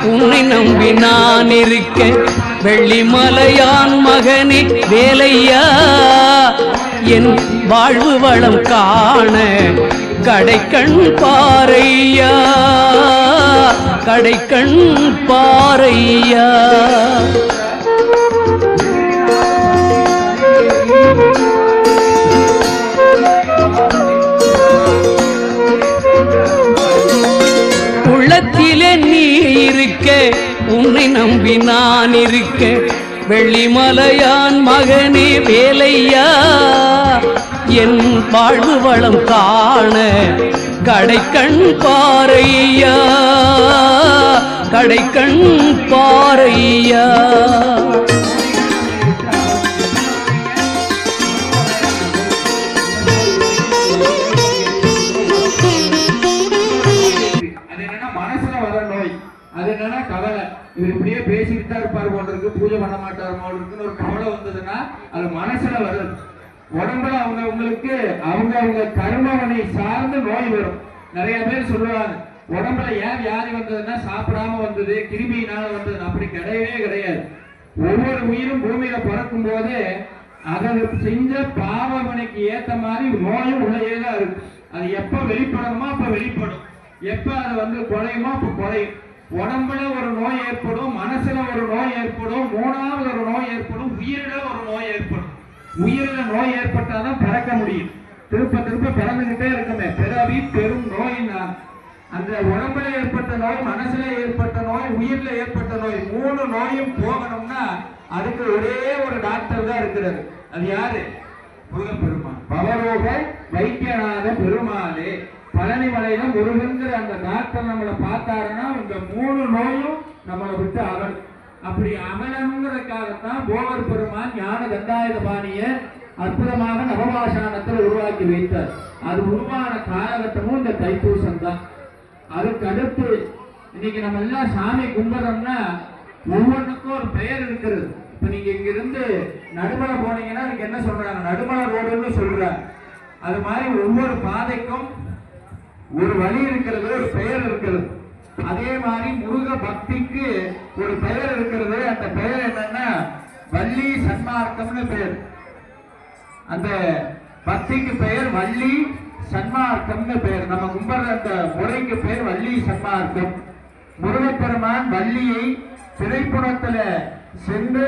உன்னை நம்பி நான் இருக்க வெள்ளிமலையான் மகனே வேலையா என் வாழ்வு வளம் காண கடைக்கண் பாரையா கடைக்கண் பாரையா. உள்ளத்திலே நீ இருக்க உன்னை நம்பி நான் இருக்க வெள்ளிமலையான் மகனே வேலையா என் வாழ்வு வளம் காண கடைக்கண் பாரையா கடைக்கண் பாரையா. அது என்னன்னா கவலை. இவர் இப்படியே பேசிக்கிட்டு தான் இருப்பார் போல இருக்கு, பூஜை பண்ண மாட்டார் போல இருக்குன்னு ஒரு கவலை வந்ததுன்னா அது மனசுல வருது. உடம்புல உங்களுக்கு அவங்க கர்மவனை சார்ந்து நோய் வரும். நிறைய பேர் சொல்லுவாங்க உடம்புல ஏன் வியாதி வந்ததுன்னா சாப்பிடாம வந்தது, கிருமியினால வந்தது. அப்படி கிடையவே கிடையாது. ஒவ்வொரு உயிரும் பூமியில பிறக்கும் போது அதை செஞ்ச பாவமனைக்கு ஏத்த மாதிரி நோயும் உள்ளே தான் இருக்கு. அது எப்ப வெளிப்படணுமோ அப்ப வெளிப்படும், எப்ப அது குறையுமோ அப்ப குறையும். உடம்புல ஒரு நோய் ஏற்படும், மனசுல ஒரு நோய் ஏற்படும், மூணாவது ஒரு நோய் ஏற்படும், உயிரில ஒரு நோய் ஏற்படும். உயிரில நோய் ஏற்பட்டாதான் பிறக்க முடியும். திருப்ப திருப்ப பிறந்துகிட்டே இருக்குமே பிறவி பெரும் நோயினா அந்த உடம்புல ஏற்பட்ட நோய், மனசுல ஏற்பட்ட நோய், உயிர்ல ஏற்பட்ட நோய், மூணு நோயும் போகணும்னா அதுக்கு ஒரே ஒரு டாக்டர் தான் இருக்கிறது. அது யாரு? முருகப்பெருமான். பவரோக வைத்தியநாத பெருமாளே. பழனிமலையில முருகன்கிற அந்த டாக்டர் நம்மளை பார்த்தாருன்னா இந்த மூணு நோயும் நம்மளை விட்டு அகலும். அப்படி அகலனுங்கிறதுக்காகத்தான் போகர் பெருமான் ஞான தண்டாயுத பாணிய அற்புதமாக நவபாஷாணத்தில் உருவாக்கி வைத்தார். அது உருவான காலகட்டமும் இந்த தைப்பூசம் தான். அதுக்கு அடுத்து இன்னைக்கு நம்ம எல்லாம் சாமி கும்பிடுறோம்னா ஒவ்வொன்றுக்கும் ஒரு பெயர் இருக்கிறது. இப்ப நீங்க இங்க இருந்து நடுமலை போனீங்கன்னா அதுக்கு என்ன சொல்றாங்க? நடுமலை ரோடுன்னு சொல்றாங்க. அது மாதிரி ஒவ்வொரு பாதைக்கும் ஒரு வழி இருக்கிறது, ஒரு பெயர் இருக்கிறது. அதே மாதிரி முருக பக்திக்கு ஒரு பெயர் இருக்கிறது. அந்த பெயர் என்னன்னா வள்ளி சன்மார்க்கம்னு பெயர். அந்த பக்திக்கு பெயர் வள்ளி சன்மார்க்கம்னு பெயர். நம்ம கும்பிடுற அந்த முறைக்கு பெயர் வள்ளி சன்மார்க்கம். முருகப்பெருமான் வள்ளியை திரைப்படத்துல சென்று